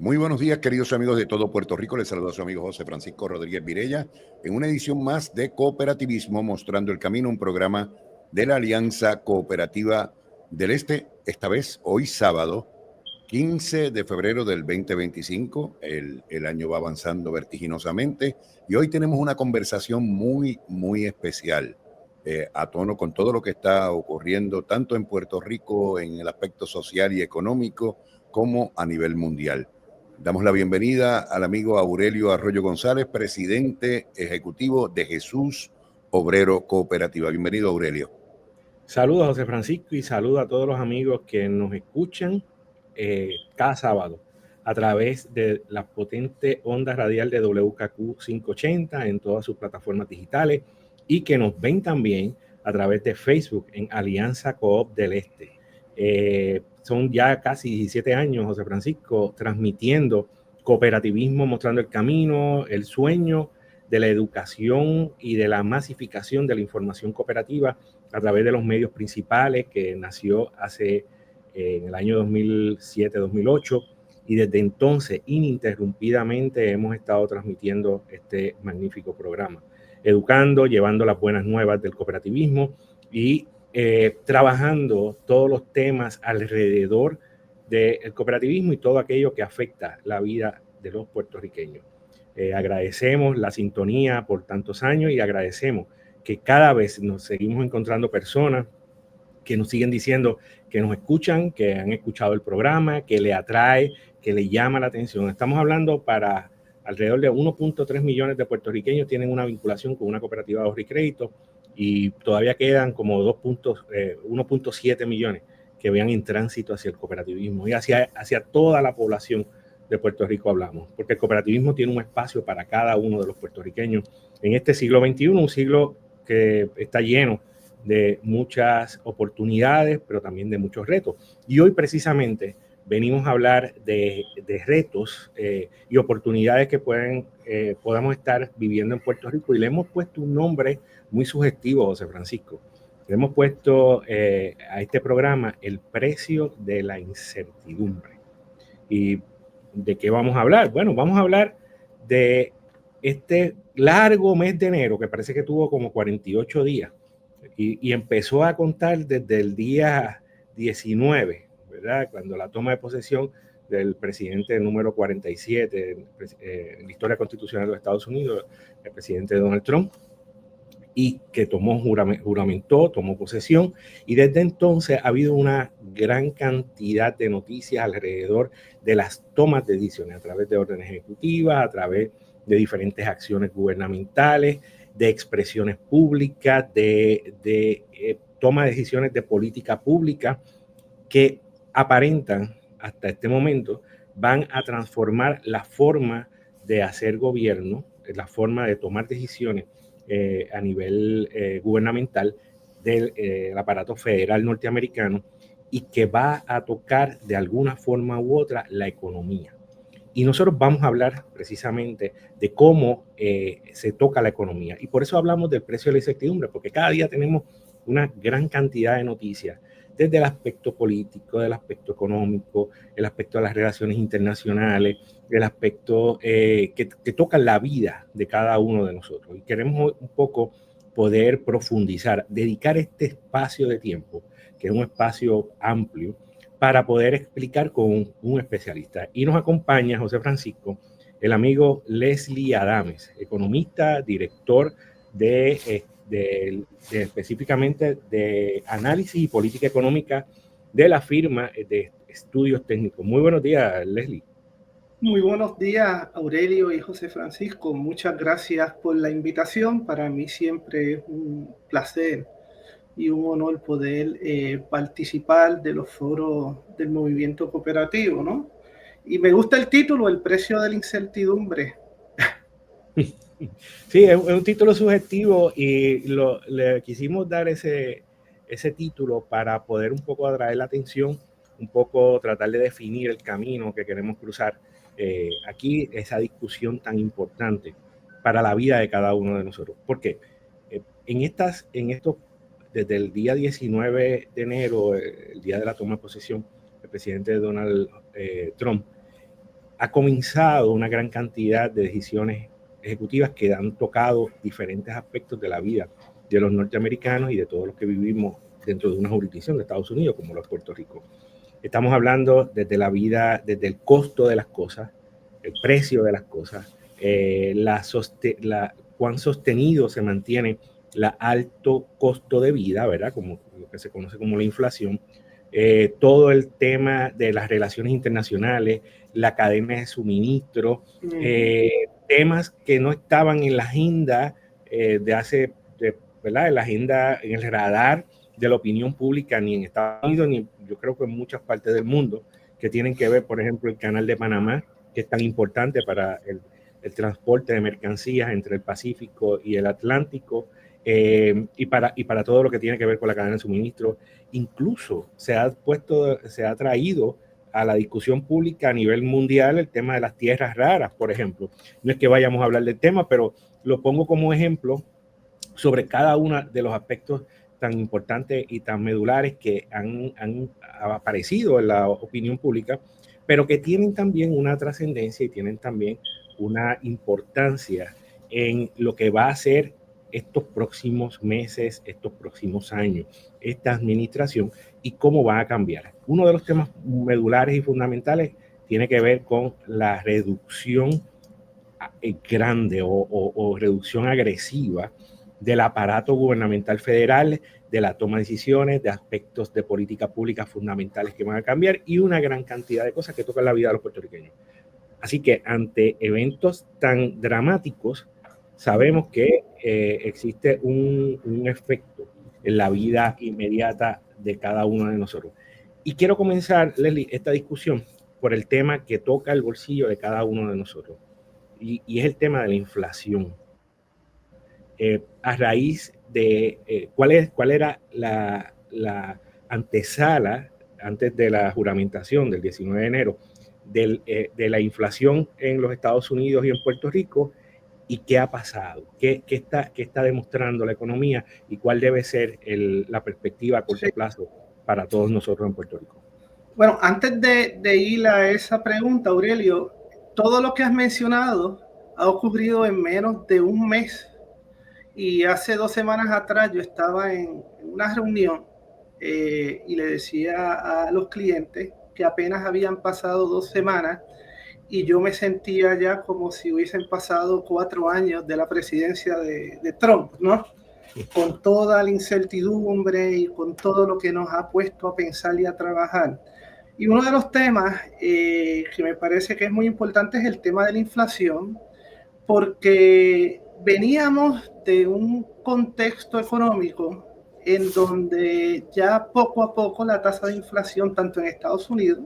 Muy buenos días, queridos amigos de todo Puerto Rico. Les saluda a su amigo José Francisco Rodríguez Virella en una edición más de Cooperativismo Mostrando el Camino, un programa de la Alianza Cooperativa del Este, esta vez hoy sábado, 15 de febrero del 2025. El año va avanzando vertiginosamente y hoy tenemos una conversación muy especial, a tono con todo lo que está ocurriendo tanto en Puerto Rico en el aspecto social y económico como a nivel mundial. Damos la bienvenida al amigo Aurelio Arroyo González, presidente ejecutivo de Jesús Obrero Cooperativa. Bienvenido, Aurelio. Saludos, José Francisco, y saludos a todos los amigos que nos escuchan cada sábado a través de la potente onda radial de WKQ 580 en todas sus plataformas digitales y que nos ven también a través de Facebook en Alianza Coop del Este. Son ya casi 17 años, José Francisco, transmitiendo cooperativismo, mostrando el camino, el sueño de la educación y de la masificación de la información cooperativa a través de los medios principales, que nació en el año 2007-2008, y desde entonces ininterrumpidamente hemos estado transmitiendo este magnífico programa, educando, llevando las buenas nuevas del cooperativismo y trabajando todos los temas alrededor del cooperativismo y todo aquello que afecta la vida de los puertorriqueños. Agradecemos la sintonía por tantos años y agradecemos que cada vez nos seguimos encontrando personas que nos siguen diciendo que nos escuchan, que han escuchado el programa, que le atrae, que le llama la atención. Estamos hablando para alrededor de 1.3 millones de puertorriqueños tienen una vinculación con una cooperativa de ahorro y crédito y todavía quedan como 1.7 millones que vean en tránsito hacia el cooperativismo y hacia toda la población de Puerto Rico hablamos, porque el cooperativismo tiene un espacio para cada uno de los puertorriqueños en este siglo XXI, un siglo que está lleno de muchas oportunidades, pero también de muchos retos. Y hoy precisamente venimos a hablar de retos y oportunidades que podamos estar viviendo en Puerto Rico y le hemos puesto un nombre muy sugestivo, José Francisco. Le hemos puesto a este programa el precio de la incertidumbre. ¿Y de qué vamos a hablar? Bueno, vamos a hablar de este largo mes de enero que parece que tuvo como 48 días y empezó a contar desde el día 19, ¿verdad? Cuando la toma de posesión del presidente número 47 en la historia constitucional de los Estados Unidos, el presidente Donald Trump, y que juramentó, tomó posesión, y desde entonces ha habido una gran cantidad de noticias alrededor de las tomas de decisiones a través de órdenes ejecutivas, a través de diferentes acciones gubernamentales, de expresiones públicas, de toma de decisiones de política pública que aparentan hasta este momento van a transformar la forma de hacer gobierno, la forma de tomar decisiones a nivel gubernamental del aparato federal norteamericano y que va a tocar de alguna forma u otra la economía. Y nosotros vamos a hablar precisamente de cómo se toca la economía. Y por eso hablamos del precio de la incertidumbre, porque cada día tenemos una gran cantidad de noticias, desde el aspecto político, del aspecto económico, el aspecto de las relaciones internacionales, el aspecto que toca la vida de cada uno de nosotros. Y queremos un poco poder profundizar, dedicar este espacio de tiempo, que es un espacio amplio, para poder explicar con un especialista. Y nos acompaña José Francisco, el amigo Leslie Adames, economista, director específicamente de análisis y política económica de la firma de estudios técnicos. Muy buenos días, Leslie. Muy buenos días, Aurelio y José Francisco. Muchas gracias por la invitación. Para mí siempre es un placer y un honor poder participar de los foros del movimiento cooperativo, ¿no? Y me gusta el título, El precio de la incertidumbre. Sí, es un título sugestivo y le quisimos dar ese título para poder un poco atraer la atención, un poco tratar de definir el camino que queremos cruzar aquí, esa discusión tan importante para la vida de cada uno de nosotros. Porque desde el día 19 de enero, el día de la toma de posesión del presidente Donald Trump, ha comenzado una gran cantidad de decisiones ejecutivas que han tocado diferentes aspectos de la vida de los norteamericanos y de todos los que vivimos dentro de una jurisdicción de Estados Unidos como lo es Puerto Rico. Estamos hablando desde la vida, desde el costo de las cosas, el precio de las cosas, cuán sostenido se mantiene el alto costo de vida, ¿verdad? Como lo que se conoce como la inflación, todo el tema de las relaciones internacionales, la cadena de suministro, temas que no estaban en la agenda ¿verdad? En la agenda, en el radar de la opinión pública, ni en Estados Unidos, ni yo creo que en muchas partes del mundo, que tienen que ver, por ejemplo, el canal de Panamá, que es tan importante para el transporte de mercancías entre el Pacífico y el Atlántico, y para todo lo que tiene que ver con la cadena de suministro. Incluso se ha traído a la discusión pública a nivel mundial el tema de las tierras raras, por ejemplo. No es que vayamos a hablar del tema, pero lo pongo como ejemplo sobre cada uno de los aspectos tan importantes y tan medulares que han aparecido en la opinión pública, pero que tienen también una trascendencia y tienen también una importancia en lo que va a ser estos próximos meses, estos próximos años, esta administración y cómo va a cambiar. Uno de los temas medulares y fundamentales tiene que ver con la reducción grande o reducción agresiva del aparato gubernamental federal, de la toma de decisiones, de aspectos de política pública fundamentales que van a cambiar y una gran cantidad de cosas que tocan la vida de los puertorriqueños. Así que ante eventos tan dramáticos, sabemos que existe un efecto en la vida inmediata de cada uno de nosotros. Y quiero comenzar, Leslie, esta discusión por el tema que toca el bolsillo de cada uno de nosotros. Y es el tema de la inflación. A raíz de cuál era la antesala antes de la juramentación del 19 de enero de la inflación en los Estados Unidos y en Puerto Rico, y qué ha pasado, qué está demostrando la economía y cuál debe ser la perspectiva a corto plazo para todos nosotros en Puerto Rico. Bueno, antes de ir a esa pregunta, Aurelio, todo lo que has mencionado ha ocurrido en menos de un mes. Y hace 2 semanas atrás yo estaba en una reunión y le decía a los clientes que apenas habían pasado 2 semanas y yo me sentía ya como si hubiesen pasado 4 años de la presidencia de Trump, ¿no? Con toda la incertidumbre y con todo lo que nos ha puesto a pensar y a trabajar. Y uno de los temas que me parece que es muy importante es el tema de la inflación, porque veníamos de un contexto económico en donde ya poco a poco la tasa de inflación, tanto en Estados Unidos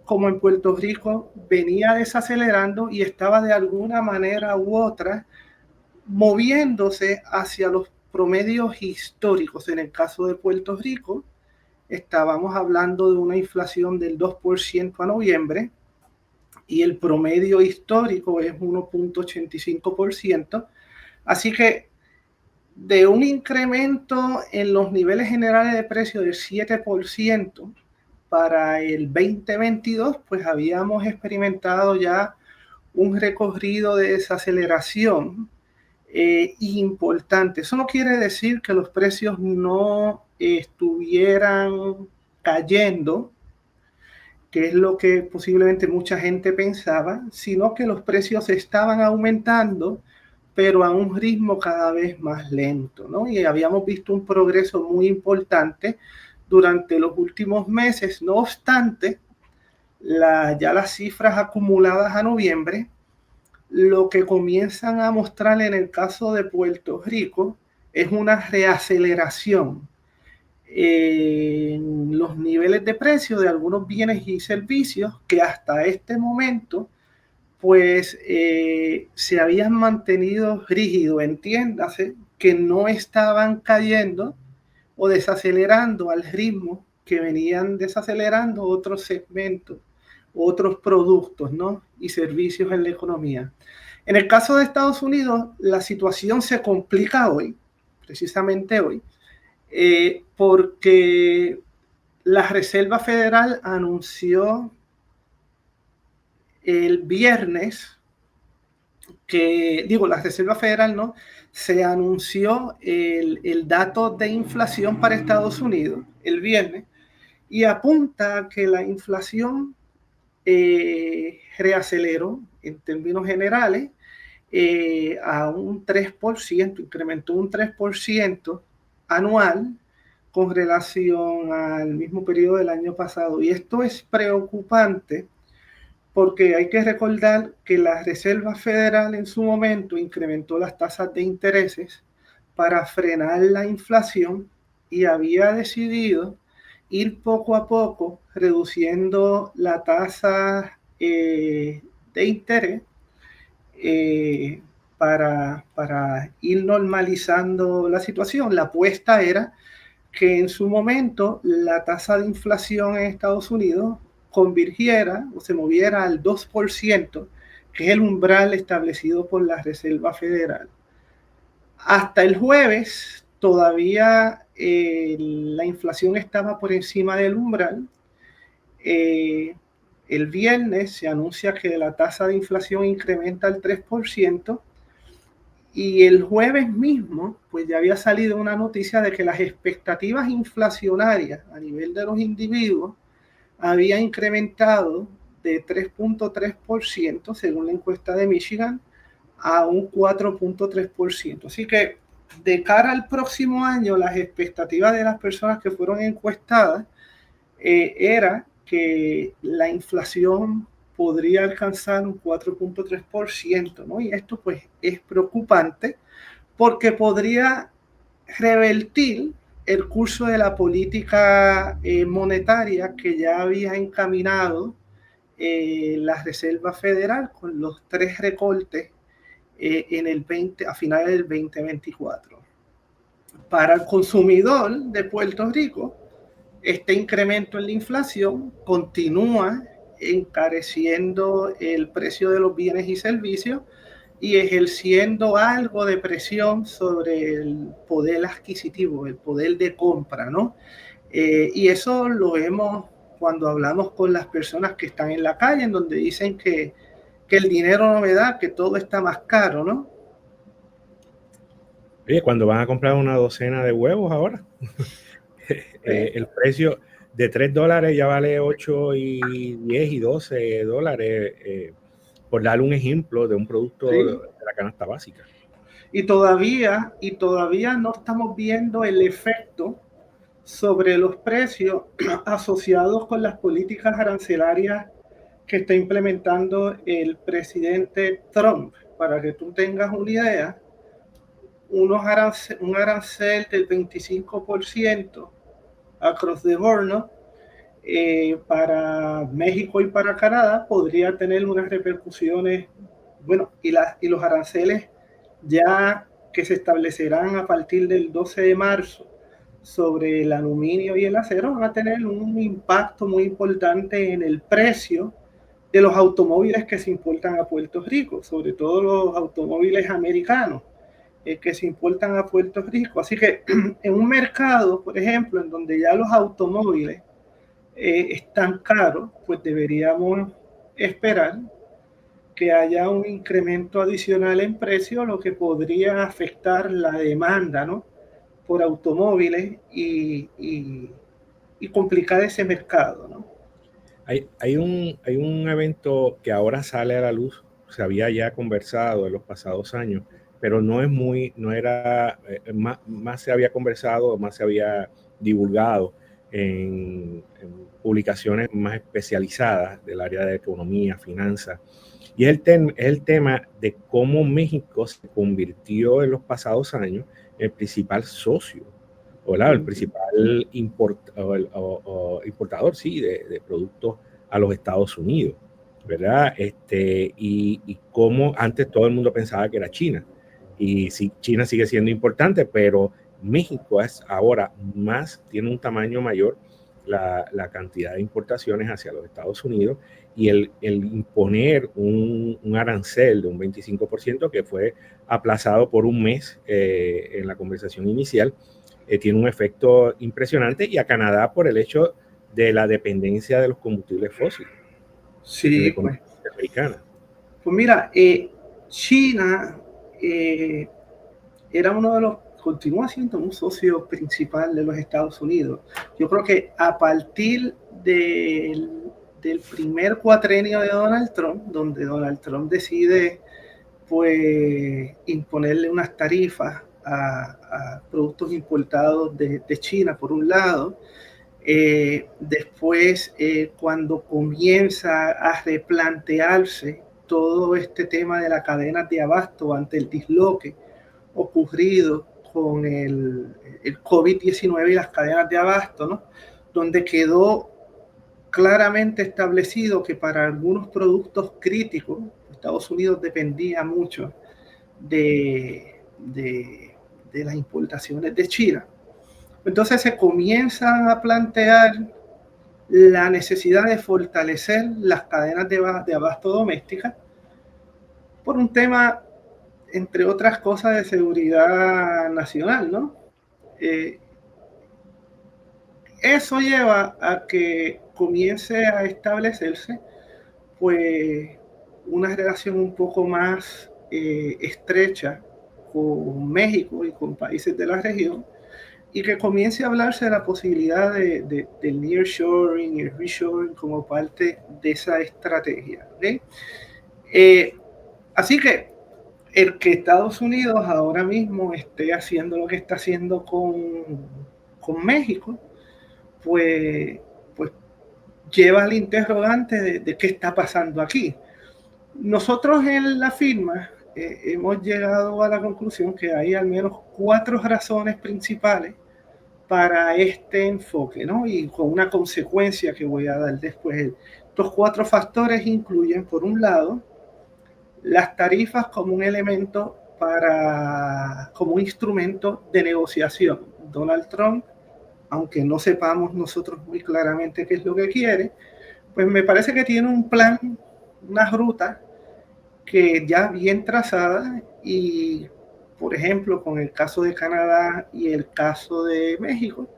como en Puerto Rico, venía desacelerando y estaba de alguna manera u otra moviéndose hacia los promedios históricos. En el caso de Puerto Rico, estábamos hablando de una inflación del 2% a noviembre, y el promedio histórico es 1.85%. Así que de un incremento en los niveles generales de precio del 7% para el 2022, pues habíamos experimentado ya un recorrido de desaceleración importante. Eso no quiere decir que los precios no estuvieran cayendo, que es lo que posiblemente mucha gente pensaba, sino que los precios estaban aumentando, pero a un ritmo cada vez más lento, ¿no? Y habíamos visto un progreso muy importante durante los últimos meses. No obstante, ya las cifras acumuladas a noviembre, lo que comienzan a mostrar en el caso de Puerto Rico es una reaceleración en los niveles de precio de algunos bienes y servicios que hasta este momento pues se habían mantenido rígidos, entiéndase, que no estaban cayendo o desacelerando al ritmo que venían desacelerando otros segmentos, otros productos, ¿no? Y servicios en la economía. En el caso de Estados Unidos, la situación se complica hoy, precisamente hoy, porque la Reserva Federal anunció el viernes, la Reserva Federal, ¿no? Se anunció el dato de inflación para Estados Unidos el viernes y apunta a que la inflación reaceleró en términos generales a un 3%, incrementó un 3% anual con relación al mismo periodo del año pasado. Y esto es preocupante porque hay que recordar que la Reserva Federal en su momento incrementó las tasas de intereses para frenar la inflación y había decidido ir poco a poco reduciendo la tasa de interés para ir normalizando la situación. La apuesta era que en su momento la tasa de inflación en Estados Unidos convirgiera o se moviera al 2%, que es el umbral establecido por la Reserva Federal. Hasta el jueves todavía la inflación estaba por encima del umbral. El viernes se anuncia que la tasa de inflación incrementa al 3%. Y el jueves mismo, pues ya había salido una noticia de que las expectativas inflacionarias a nivel de los individuos había incrementado de 3.3%, según la encuesta de Michigan, a un 4.3%. Así que de cara al próximo año, las expectativas de las personas que fueron encuestadas era que la inflación podría alcanzar un 4.3%, ¿no? Y esto pues es preocupante porque podría revertir el curso de la política monetaria que ya había encaminado la Reserva Federal con los 3 recortes a finales del 2024. Para el consumidor de Puerto Rico, este incremento en la inflación continúa encareciendo el precio de los bienes y servicios y ejerciendo algo de presión sobre el poder adquisitivo, el poder de compra, ¿no? Y eso lo vemos cuando hablamos con las personas que están en la calle, en donde dicen que el dinero no me da, que todo está más caro, ¿no? Oye, cuando van a comprar una docena de huevos ahora, el precio de $3 ya vale 8 y 10 y $12, por darle un ejemplo de un producto de la canasta básica. Y todavía no estamos viendo el efecto sobre los precios asociados con las políticas arancelarias que está implementando el presidente Trump. Para que tú tengas una idea, un arancel del 25% across the board, ¿no? Para México y para Canadá podría tener unas repercusiones, bueno, y los aranceles ya que se establecerán a partir del 12 de marzo sobre el aluminio y el acero van a tener un impacto muy importante en el precio de los automóviles que se importan a Puerto Rico, sobre todo los automóviles americanos que se importan a Puerto Rico. Así que en un mercado, por ejemplo, en donde ya los automóviles están caros, pues deberíamos esperar que haya un incremento adicional en precio, lo que podría afectar la demanda, ¿no?, por automóviles y complicar ese mercado, ¿no? Hay un evento que ahora sale a la luz, se había ya conversado en los pasados años, pero más se había conversado, más se había divulgado en publicaciones más especializadas del área de economía, finanzas, y es el tema de cómo México se convirtió en los pasados años en el principal socio, ¿verdad? El principal importador, sí, de productos a los Estados Unidos, ¿verdad? Y cómo antes todo el mundo pensaba que era China. Y sí, China sigue siendo importante, pero México es ahora tiene un tamaño mayor la cantidad de importaciones hacia los Estados Unidos, y el imponer un arancel de un 25% que fue aplazado por un mes en la conversación inicial, tiene un efecto impresionante, y a Canadá por el hecho de la dependencia de los combustibles fósiles. Sí, pues. americana. Pues mira, China era uno de los, continúa siendo un socio principal de los Estados Unidos. Yo creo que a partir del primer cuatrenio de Donald Trump, donde Donald Trump decide pues imponerle unas tarifas a productos importados de China, por un lado. Después, cuando comienza a replantearse todo este tema de la cadena de abasto ante el disloque ocurrido con el COVID-19 y las cadenas de abasto, ¿no? Donde quedó claramente establecido que para algunos productos críticos, Estados Unidos dependía mucho de las importaciones de China. Entonces se comienzan a plantear la necesidad de fortalecer las cadenas de abasto domésticas por un tema, entre otras cosas, de seguridad nacional, ¿no? Eso lleva a que comience a establecerse pues una relación un poco más estrecha con México y con países de la región, y que comience a hablarse de la posibilidad del nearshoring y el reshoring como parte de esa estrategia. ¿Okay? Así que el que Estados Unidos ahora mismo esté haciendo lo que está haciendo con México, pues lleva al interrogante de qué está pasando aquí. Nosotros en la firma hemos llegado a la conclusión que hay al menos 4 razones principales para este enfoque, ¿no? Y con una consecuencia que voy a dar después. Estos 4 factores incluyen, por un lado, las tarifas como un elemento como un instrumento de negociación. Donald Trump, aunque no sepamos nosotros muy claramente qué es lo que quiere, pues me parece que tiene un plan, una ruta que ya bien trazada, y por ejemplo con el caso de Canadá y el caso de México,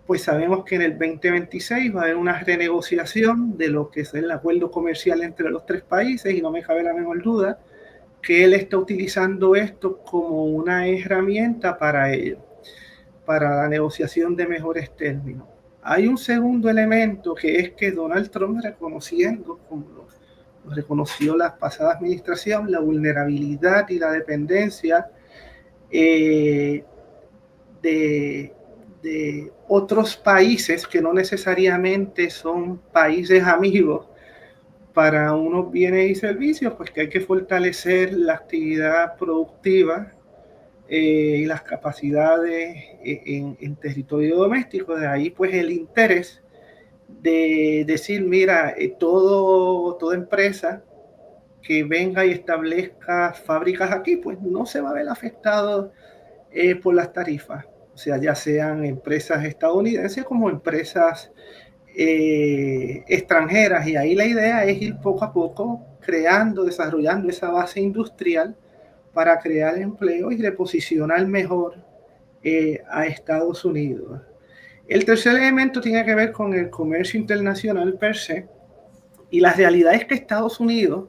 pues sabemos que en el 2026 va a haber una renegociación de lo que es el acuerdo comercial entre los 3 países, y no me cabe la menor duda que él está utilizando esto como una herramienta para ello, para la negociación de mejores términos. Hay un segundo elemento, que es que Donald Trump, reconociendo, como lo reconoció la pasada administración, la vulnerabilidad y la dependencia de otros países que no necesariamente son países amigos para unos bienes y servicios, pues que hay que fortalecer la actividad productiva y las capacidades en territorio doméstico. De ahí pues el interés de decir, mira, toda empresa que venga y establezca fábricas aquí, pues no se va a ver afectado por las tarifas. O sea, ya sean empresas estadounidenses como empresas extranjeras. Y ahí la idea es ir poco a poco creando, desarrollando esa base industrial para crear empleo y reposicionar mejor a Estados Unidos. El tercer elemento tiene que ver con el comercio internacional per se, y la realidad es que Estados Unidos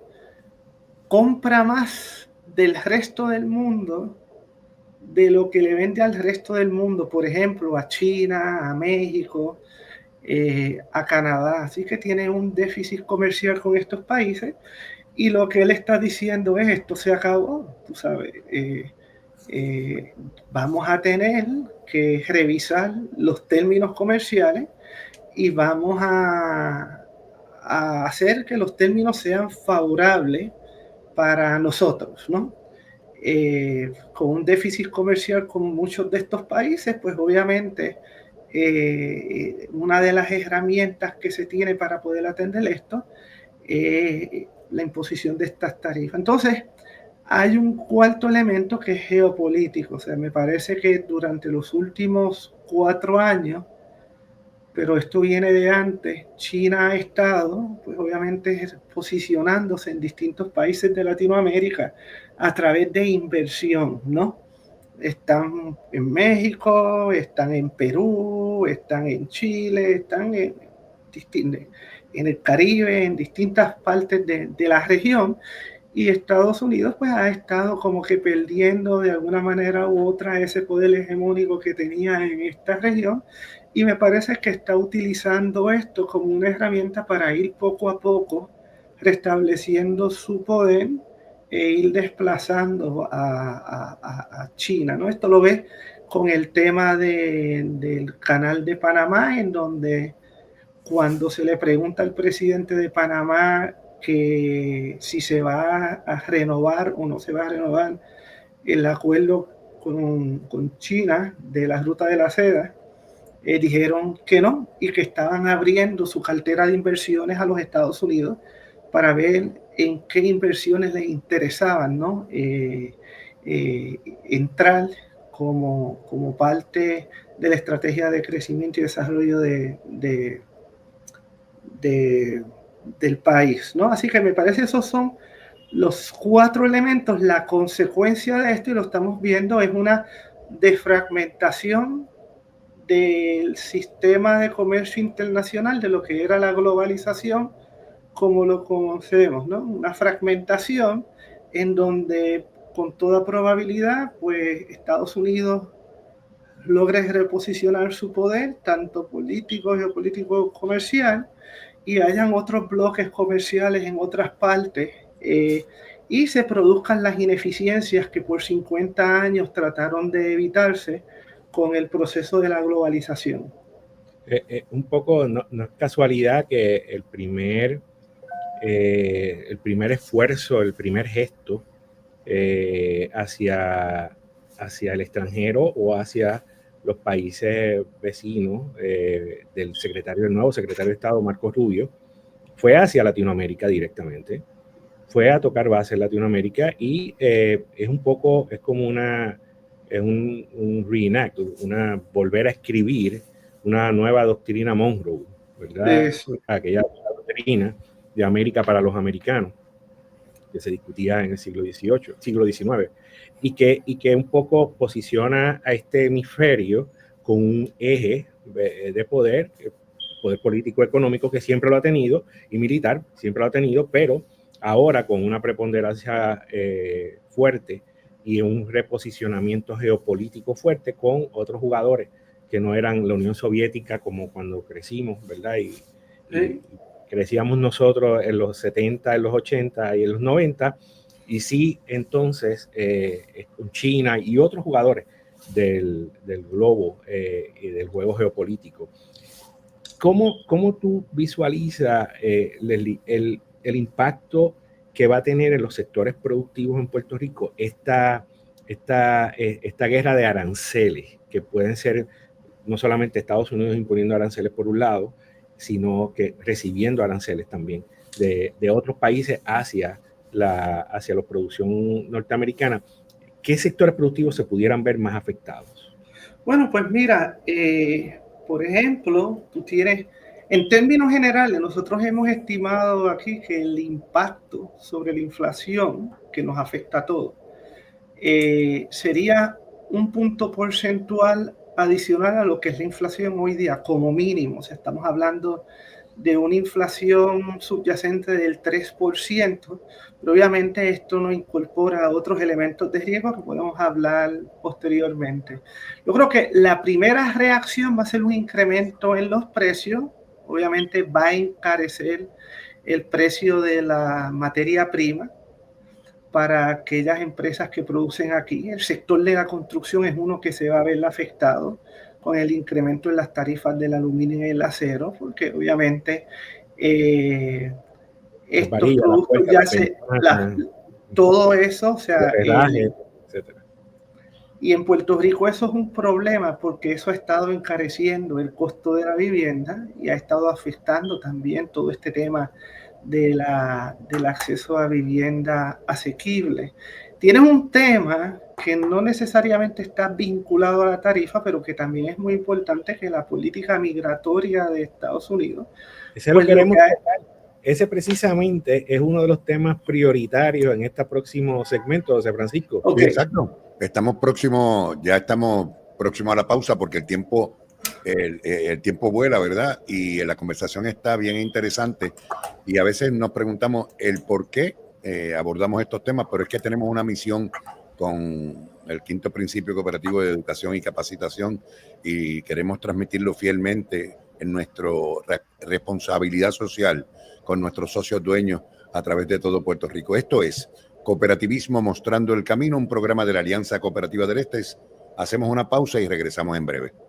compra más del resto del mundo de lo que le vende al resto del mundo, por ejemplo, a China, a México, a Canadá. Así que tiene un déficit comercial con estos países, y lo que él está diciendo es: esto se acabó, tú sabes, vamos a tener que revisar los términos comerciales y vamos a hacer que los términos sean favorables para nosotros, ¿no? Con un déficit comercial con muchos de estos países, pues obviamente una de las herramientas que se tiene para poder atender esto es la imposición de estas tarifas. Entonces, hay un cuarto elemento que es geopolítico. O sea, me parece que durante los últimos 4 años, pero esto viene de antes, China ha estado, pues obviamente, posicionándose en distintos países de Latinoamérica a través de inversión, ¿no? Están en México, están en Perú, están en Chile, están en distintos. en el Caribe, en distintas partes de la región, y Estados Unidos pues ha estado como que perdiendo de alguna manera u otra ese poder hegemónico que tenía en esta región, y me parece que está utilizando esto como una herramienta para ir poco a poco restableciendo su poder e ir desplazando a China, ¿no? Esto lo ves con el tema del canal de Panamá, en donde cuando se le pregunta al presidente de Panamá que si se va a renovar o no se va a renovar el acuerdo con China de la ruta de la seda, dijeron que no y que estaban abriendo su cartera de inversiones a los Estados Unidos para ver en qué inversiones les interesaban, ¿no? Entrar como parte de la estrategia de crecimiento y desarrollo del país, ¿no? Así que me parece esos son los 4 elementos. La consecuencia de esto, y lo estamos viendo, es una desfragmentación del sistema de comercio internacional, de lo que era la globalización como lo conocemos, ¿no? Una fragmentación en donde con toda probabilidad pues Estados Unidos logre reposicionar su poder, tanto político, geopolítico, comercial, y hayan otros bloques comerciales en otras partes, y se produzcan las ineficiencias que por 50 años trataron de evitarse con el proceso de la globalización. Un poco, no es casualidad que el primer esfuerzo, el primer gesto hacia el extranjero o hacia los países vecinos del nuevo secretario de Estado, Marco Rubio, fue hacia Latinoamérica directamente. Fue a tocar base en Latinoamérica y es como un reenact, volver a escribir una nueva doctrina Monroe, ¿verdad? Eso. Aquella doctrina de América para los americanos, que se discutía en el siglo XIX, y que un poco posiciona a este hemisferio con un eje de poder político económico que siempre lo ha tenido, y militar siempre lo ha tenido, pero ahora con una preponderancia fuerte y un reposicionamiento geopolítico fuerte con otros jugadores que no eran la Unión Soviética como cuando crecimos, ¿verdad? Y crecíamos nosotros en los 70, en los 80 y en los 90, y sí, entonces, con China y otros jugadores del globo y del juego geopolítico. ¿Cómo tú visualizas, Leslie, el impacto que va a tener en los sectores productivos en Puerto Rico esta guerra de aranceles, que pueden ser no solamente Estados Unidos imponiendo aranceles por un lado, sino que recibiendo aranceles también de otros países hacia la producción norteamericana? ¿Qué sectores productivos se pudieran ver más afectados? Bueno, pues mira, por ejemplo, tú tienes, en términos generales, nosotros hemos estimado aquí que el impacto sobre la inflación, que nos afecta a todos, sería un punto porcentual adicional a lo que es la inflación hoy día, como mínimo. O sea, estamos hablando de una inflación subyacente del 3%, pero obviamente esto no incorpora otros elementos de riesgo que podemos hablar posteriormente. Yo creo que la primera reacción va a ser un incremento en los precios. Obviamente va a encarecer el precio de la materia prima para aquellas empresas que producen aquí. El sector de la construcción es uno que se va a ver afectado con el incremento en las tarifas del aluminio y el acero, porque obviamente estos productos todo eso, o sea, etcétera. Y en Puerto Rico eso es un problema porque eso ha estado encareciendo el costo de la vivienda y ha estado afectando también todo este tema del acceso a vivienda asequible. Tienes un tema que no necesariamente está vinculado a la tarifa, pero que también es muy importante, que la política migratoria de Estados Unidos. Ese lo queremos tocar. Ese precisamente es uno de los temas prioritarios en este próximo segmento, José Francisco. Okay. Sí, exacto. Ya estamos próximos a la pausa porque el tiempo el tiempo vuela, ¿verdad? Y la conversación está bien interesante y a veces nos preguntamos el por qué abordamos estos temas, pero es que tenemos una misión con el quinto principio cooperativo de educación y capacitación y queremos transmitirlo fielmente en nuestra responsabilidad social con nuestros socios dueños a través de todo Puerto Rico. Esto es Cooperativismo Mostrando el Camino, un programa de la Alianza Cooperativa del Este. Hacemos una pausa y regresamos en breve.